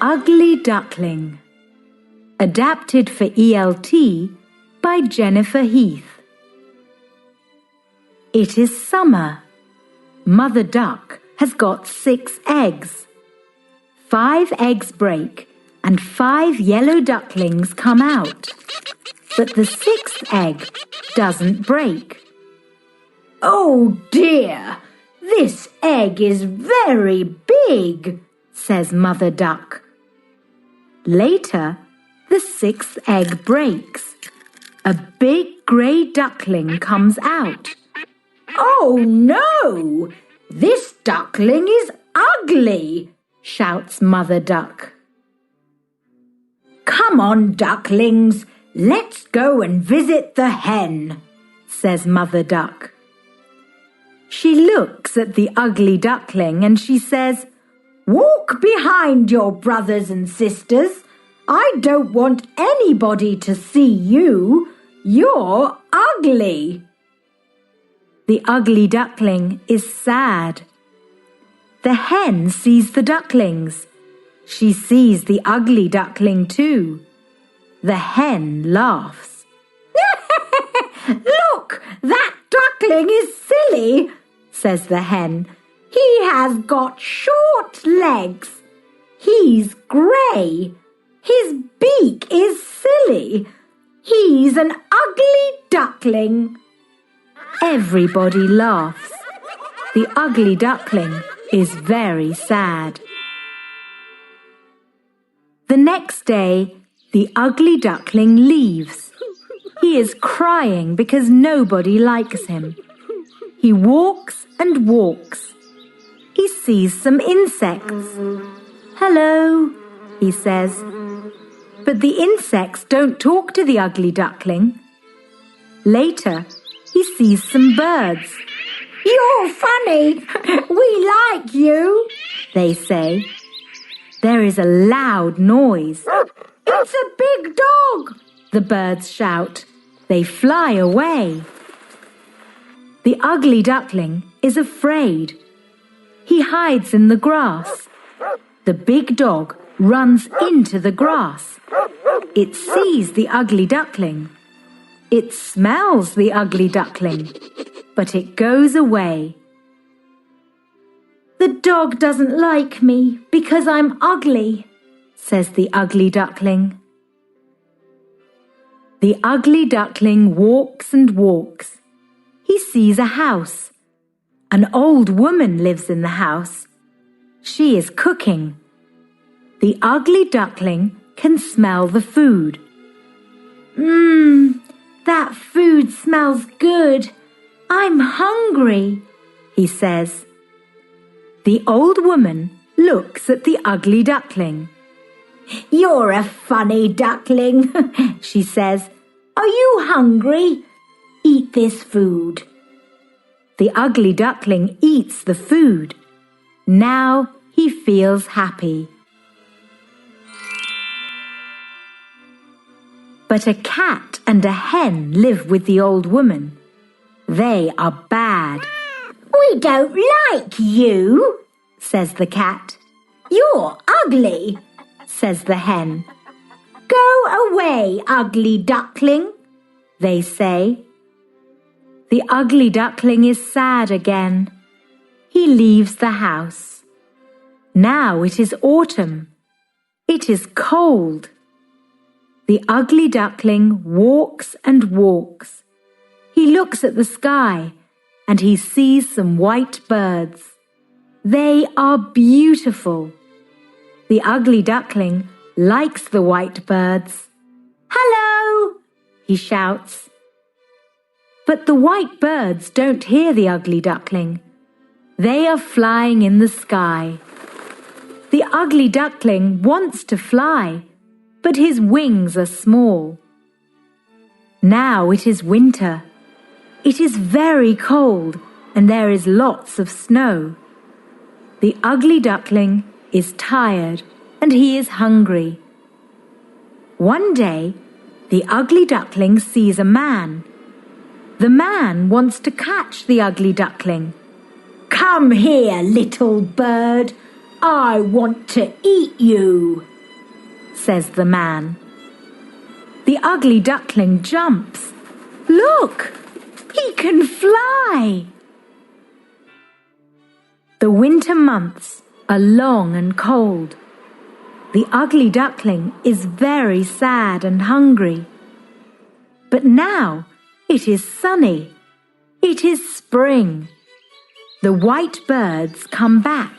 Ugly Duckling. Adapted for ELT by Jennifer Heath. It is summer. Mother Duck has got 6 eggs. 5 eggs break and 5 yellow ducklings come out. But the 6th egg doesn't break. "Oh dear, this egg is very big," says Mother Duck. Later, the 6th egg breaks. A big grey duckling comes out. "Oh no, this duckling is ugly," shouts Mother Duck. "Come on, ducklings, let's go and visit the hen," says Mother Duck. She looks at the ugly duckling and she says, "Walk behind your brothers and sisters. I don't want anybody to see you. You're ugly." The ugly duckling is sad. The hen sees the ducklings. She sees the ugly duckling too. The hen laughs. "Look, that duckling is silly," says the hen. "He has got short legs. He's grey. His beak is silly. He's an ugly duckling." Everybody laughs. The ugly duckling is very sad. The next day, the ugly duckling leaves. He is crying because nobody likes him. He walks and walks. He sees some insects. "Hello," he says. But the insects don't talk to the ugly duckling. Later, he sees some birds. "You're funny. We like you," they say. There is a loud noise. "It's a big dog," the birds shout. They fly away. The ugly duckling is afraid. He hides in the grass. The big dog runs into the grass. It sees the ugly duckling. It smells the ugly duckling, but it goes away. "The dog doesn't like me because I'm ugly," says the ugly duckling. The ugly duckling walks and walks. He sees a house. An old woman lives in the house. She is cooking. The ugly duckling can smell the food. That food smells good. I'm hungry," he says. The old woman looks at the ugly duckling. "You're a funny duckling," she says. "Are you hungry? Eat this food." The ugly duckling eats the food. Now he feels happy. But a cat and a hen live with the old woman. They are bad. "We don't like you," says the cat. "You're ugly," says the hen. "Go away, ugly duckling," they say. The ugly duckling is sad again. He leaves the house. Now it is autumn. It is cold. The ugly duckling walks and walks. He looks at the sky and he sees some white birds. They are beautiful. The ugly duckling likes the white birds. "Hello," he shouts. But the white birds don't hear the ugly duckling. They are flying in the sky. The ugly duckling wants to fly, but his wings are small. Now it is winter. It is very cold and there is lots of snow. The ugly duckling is tired and he is hungry. One day, the ugly duckling sees a man. The man wants to catch the ugly duckling. "Come here, little bird. I want to eat you," says the man. The ugly duckling jumps. Look! He can fly! The winter months are long and cold. The ugly duckling is very sad and hungry. But now it is sunny. It is spring. The white birds come back.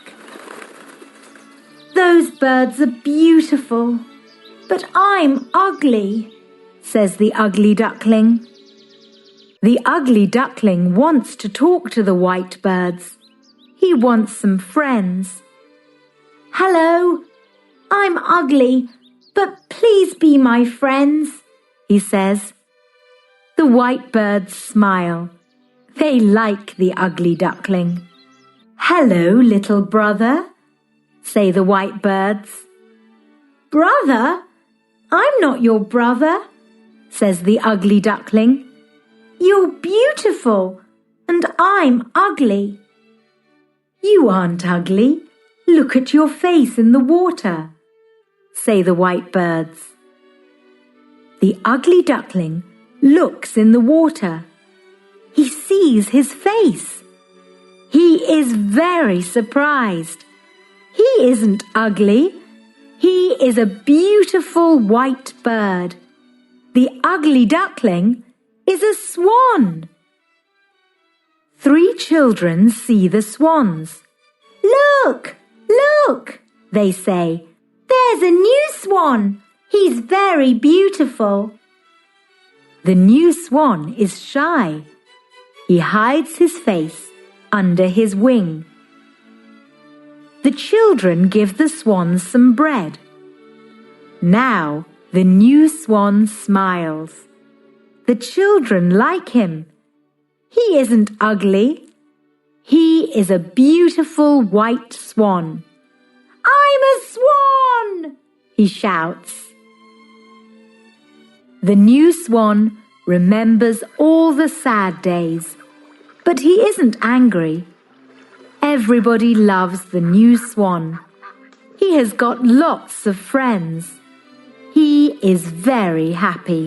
"Those birds are beautiful, but I'm ugly," says the ugly duckling. The ugly duckling wants to talk to the white birds. He wants some friends. "Hello, I'm ugly, but please be my friends," he says. The white birds smile. They like the ugly duckling. "Hello, little brother," say the white birds. "Brother? I'm not your brother," says the ugly duckling. "You're beautiful, and I'm ugly." "You aren't ugly. Look at your face in the water," say the white birds. The ugly duckling looks in the water. He sees his face. He is very surprised. He isn't ugly. He is a beautiful white bird. The ugly duckling is a swan. 3 children see the swans. "Look, look," they say. "There's a new swan. He's very beautiful." The new swan is shy. He hides his face under his wing. The children give the swan some bread. Now the new swan smiles. The children like him. He isn't ugly. He is a beautiful white swan. "I'm a swan!" he shouts. The new swan remembers all the sad days, but he isn't angry. Everybody loves the new swan. He has got lots of friends. He is very happy.